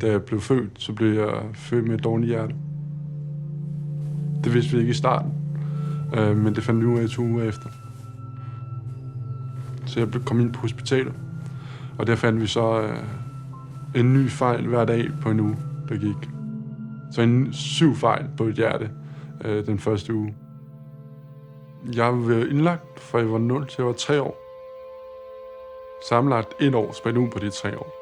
da jeg blev født, så blev jeg født med et dårligt hjerte. Det vidste vi ikke i starten, men det fandt vi ud af 2 uger efter. Så jeg kom ind på hospitalet, og der fandt vi så en ny fejl hver dag på en uge, der gik. Så 7 fejl på et hjerte den første uge. Jeg var indlagt, fra jeg var 0 til jeg var 3 år. Sammenlagt 1 år spredt ud på de 3 år.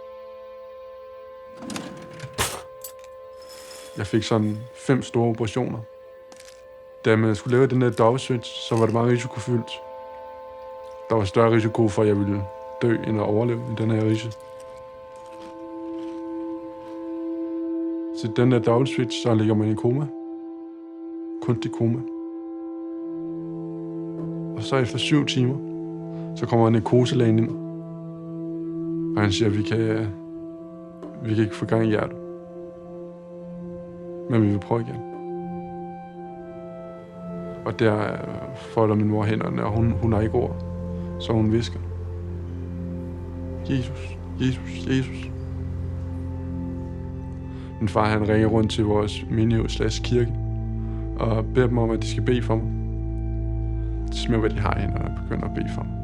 Jeg fik sådan 5 store operationer. Da man skulle lave den der dobbeltswitch, så var det meget risikofyldt. Der var større risiko for, at jeg ville dø, end at overleve i den her risiko. Så den der dobbeltswitch, så ligger man i koma. Kunstig koma. Og så efter 7 timer, så kommer en narkoselægen ind. Og han siger, at vi kan ikke få gang i hjertet. Men vi vil prøve igen. Og der folder min mor hænderne, og hun har ikke ord. Så hun hvisker. Jesus, Jesus, Jesus. Min far han ringer rundt til vores menighed/kirke og beder dem om, at de skal bede for mig. De smider, hvad de har i hænderne og begynder at bede for mig.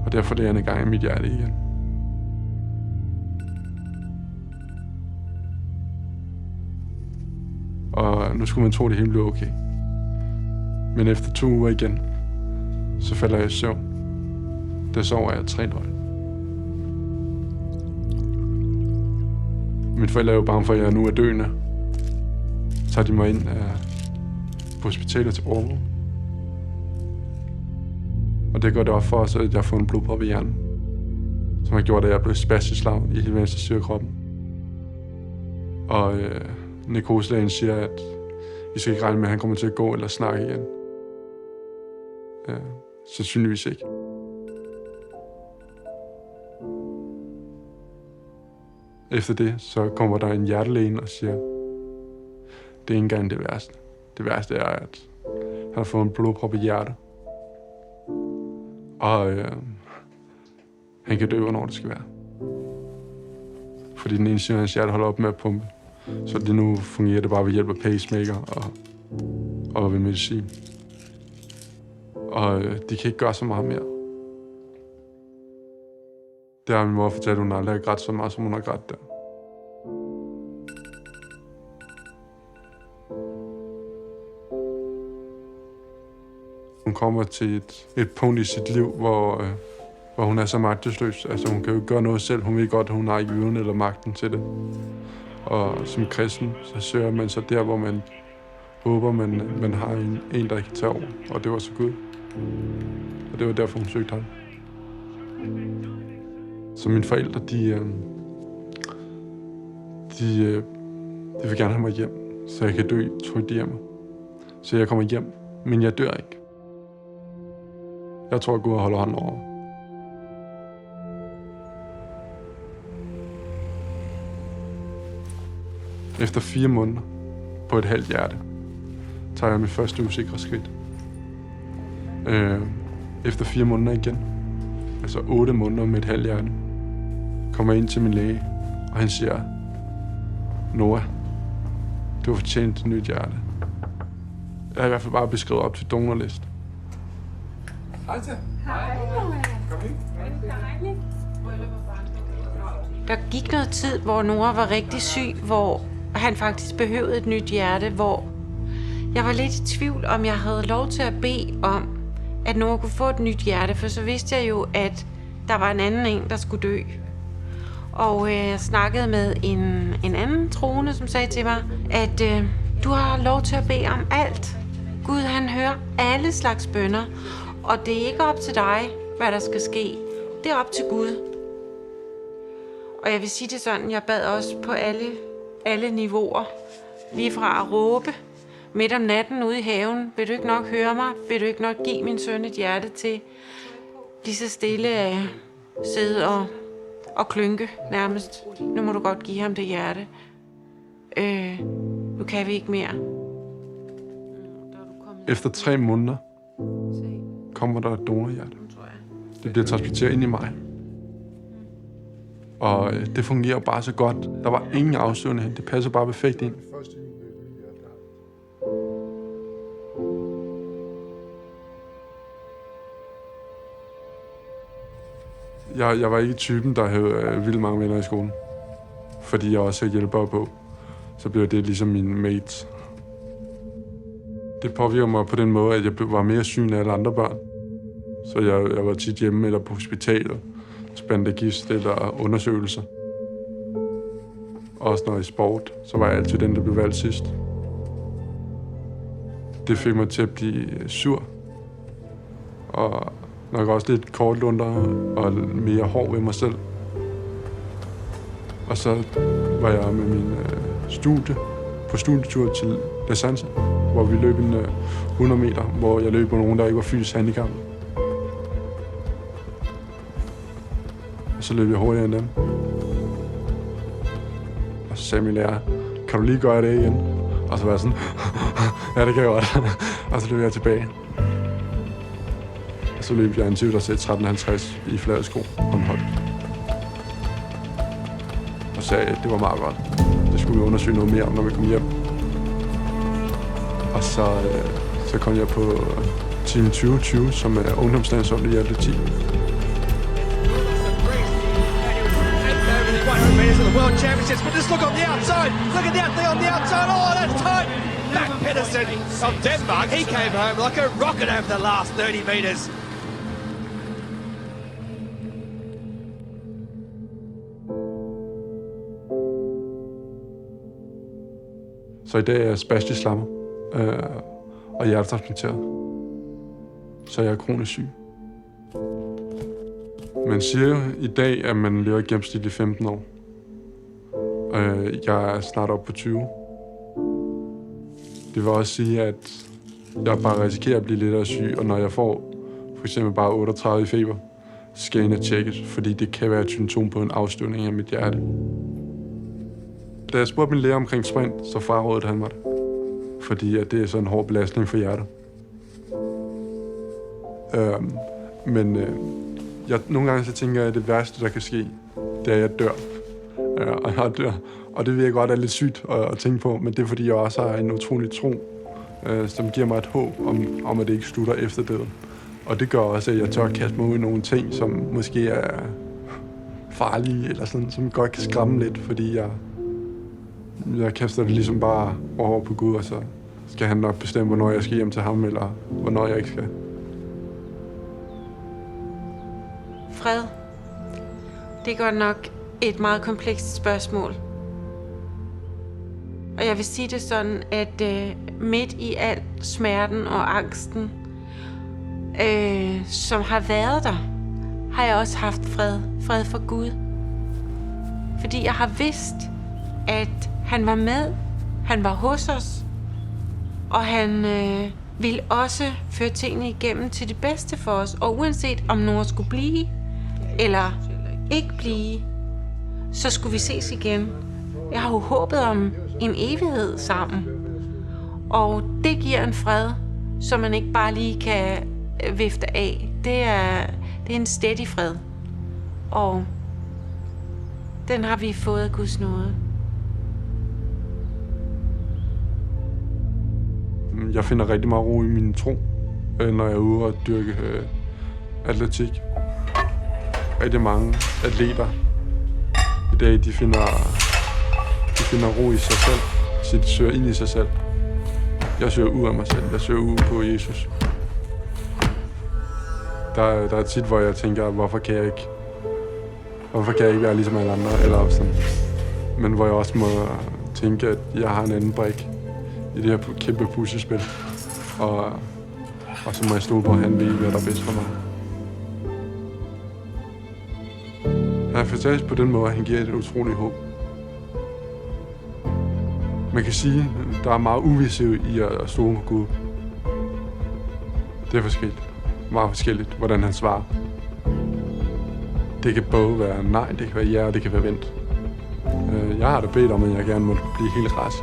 Og derfor er det andet gang i mit hjerte igen. Og nu skulle man tro, at det hele blev okay. Men efter 2 uger igen, så falder jeg i søvn. Der sover jeg 3 døgn. Mine forældre er jo bange for, at jeg nu er døende. Så tager de mig ind på hospitalet til overvågning. Og det gør det op for os, at jeg har fået en blodprop i hjernen, som har gjort, at jeg er blevet spastisk slag i hele venstre side af kroppen. Og narkoselægen siger, at vi skal ikke regne med, at han kommer til at gå eller snakke igen. Sandsynligvis ikke. Efter det, så kommer der en hjertelæge og siger, det er ikke engang det værste. Det værste er, at han har fået en blodprop i hjertet. Og han kan dø, hvornår det skal være. Fordi den ene side af hans hjerte holder op med at pumpe. Så det nu fungerer det bare ved hjælp af pacemaker og ved medicin. Og de kan ikke gøre så meget mere. Det har min mor fortalt, at hun aldrig har grædt så meget, som hun har grædt der. Hun kommer til et punkt i sit liv, hvor hun er så magtesløs. Altså hun kan jo ikke gøre noget selv. Hun ved godt, at hun har ikke evnen eller magten til det. Og som kristen, så søger man så der, hvor man håber, man har en, der kan tage over. Og det var så Gud. Og det var derfor, hun søgte ham. Så mine forældre, de vil gerne have mig hjem, så jeg kan dø trygt hjemme. Så jeg kommer hjem, men jeg dør ikke. Jeg tror, at Gud holder hånden over. Efter 4 måneder på et halvt hjerte, tager jeg mit første usikre skridt. Efter 4 måneder igen, altså 8 måneder med et halvt hjerte, kommer jeg ind til min læge, og han siger, Noah, du har fortjent et nyt hjerte. Jeg er i hvert fald bare beskrevet op til donorliste. Hej. Kom ind. Der gik noget tid, hvor Noah var rigtig syg, hvor han faktisk behøvede et nyt hjerte, hvor jeg var lidt i tvivl, om jeg havde lov til at bede om, at Noah kunne få et nyt hjerte, for så vidste jeg jo, at der var en anden, der skulle dø. Og jeg snakkede med en anden troende, som sagde til mig, at du har lov til at bede om alt. Gud, han hører alle slags bønner, og det er ikke op til dig, hvad der skal ske. Det er op til Gud. Og jeg vil sige det sådan, jeg bad også på alle niveauer. Lige fra at råbe midt om natten ude i haven. Vil du ikke nok høre mig? Vil du ikke nok give min søn et hjerte til? Lige så stille at sidde og klynke nærmest. Nu må du godt give ham det hjerte. Nu kan vi ikke mere. Efter 3 måneder kommer der et donorhjerte. Det bliver transporteret ind i mig. Og det fungerer bare så godt. Der var ingen afstøvning. Det passer bare perfekt ind. Jeg var ikke typen, der havde vildt mange venner i skolen. Fordi jeg også havde hjælpere på. Så blev det ligesom mine mates. Det påvirker mig på den måde, at jeg var mere syg end alle andre børn. Så jeg var tit hjemme eller på hospitalet. Spændte gist eller undersøgelser. Også når jeg i sport, så var jeg altid den, der blev valgt sidst. Det fik mig til at blive sur. Og nok også lidt kortlunter og mere hård ved mig selv. Og så var jeg med min på studietur til La Sanse, hvor vi løb en 100 meter, hvor jeg løb på nogen, der ikke var fysisk handicappet. Og så løb jeg hurtigere end dem. Og så sagde min lærer, kan du lige gøre det igen? Og så var jeg sådan, ja, det kan jeg godt. Og så løb jeg tilbage. Og så løb jeg en 13:50 i flade sko håndholdt. Og sagde, at det var meget godt. Det skulle vi undersøge noget mere om, når vi kom hjem. Og så kom jeg på Team 2020, som er ungdomslandsholdet i atletik. The World Championships, but just look on the outside. Look at that thing on the outside. Oh, that's tight. Matt Pedersen of Denmark. He came home like a rocket over the last 30 metres. Så i dag er jeg spastisk slammer og hjertetransporteret. Så jeg er kronisk syg. Man siger jo i dag, at man lever gennemsnitligt 15 år. Jeg er snart oppe på 20. Det vil også sige, at jeg bare risikerer at blive lidt syg, og når jeg får for eksempel bare 38 i feber, så skal jeg ind og tjekkes, fordi det kan være et symptom på en afstøvning af mit hjerte. Da jeg spurgte min læge omkring sprint, så frarådede han mig det, fordi at det er sådan en hård belastning for hjertet. Nogle gange så tænker jeg, at det værste, der kan ske, det er, at jeg dør. Og det ved jeg godt er lidt sygt at tænke på, men det er, fordi jeg også har en utrolig tro, som giver mig et håb om, at det ikke slutter efter døden. Og det gør også, at jeg tør kaste mig ud i nogle ting, som måske er farlige, eller sådan, som godt kan skræmme lidt, fordi jeg kaster det ligesom bare over på Gud, og så skal han nok bestemme, hvornår jeg skal hjem til ham, eller hvornår jeg ikke skal. Fred, det er godt nok et meget komplekst spørgsmål. Og jeg vil sige det sådan, at midt i al smerten og angsten, som har været der, har jeg også haft fred. Fred for Gud. Fordi jeg har vidst, at han var med, han var hos os, og han ville også føre tingene igennem til det bedste for os. Og uanset om nogen skulle blive, eller ikke blive, så skulle vi ses igen. Jeg har jo håbet om en evighed sammen. Og det giver en fred, som man ikke bare lige kan vifte af. Det er en stædig fred. Og den har vi fået af Guds nåde. Jeg finder rigtig meget ro i min tro, når jeg er ude og dyrke atletik. Rigtig mange atleter i dag, de finder ro i sig selv, så de søger ind i sig selv. Jeg søger ud af mig selv, jeg søger ud på Jesus. Der er tit, hvor jeg tænker, hvorfor kan jeg ikke være ligesom alle andre, eller sådan. Men hvor jeg også må tænke, at jeg har en anden brik i det her kæmpe puslespil. Og så må jeg stole på, at han ved, hvad der er bedst for mig. Han er fantastisk på den måde, at han giver et utroligt håb. Man kan sige, at der er meget uvished i at stole på Gud. Det er forskelligt. Meget forskelligt, hvordan han svarer. Det kan både være nej, det kan være ja, og det kan være vent. Jeg har da bedt om, at jeg gerne må blive helt rask.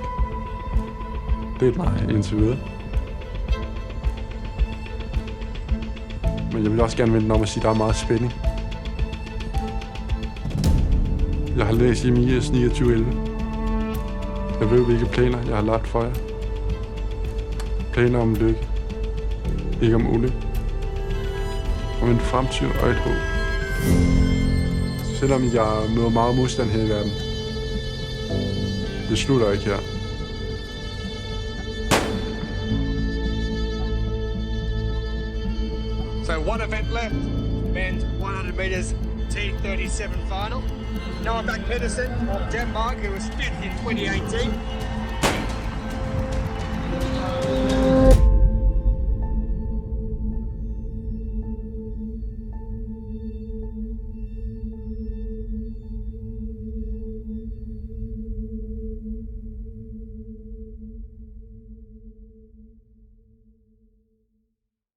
Det er et nej indtil videre. Men jeg vil også gerne vente om at sige, at der er meget spænding. har læst Jeremias 29:11. Jeg ved, hvilke planer jeg har lagt for jer. Planer om lykke, ikke om ulykke. Om en fremtid og et håb. Selvom jeg møder meget modstand her i verden, det slutter ikke her. So one event left, men's 100 meters T37 final. Noah Bak Pedersen of Denmark, who was fifth in 2018,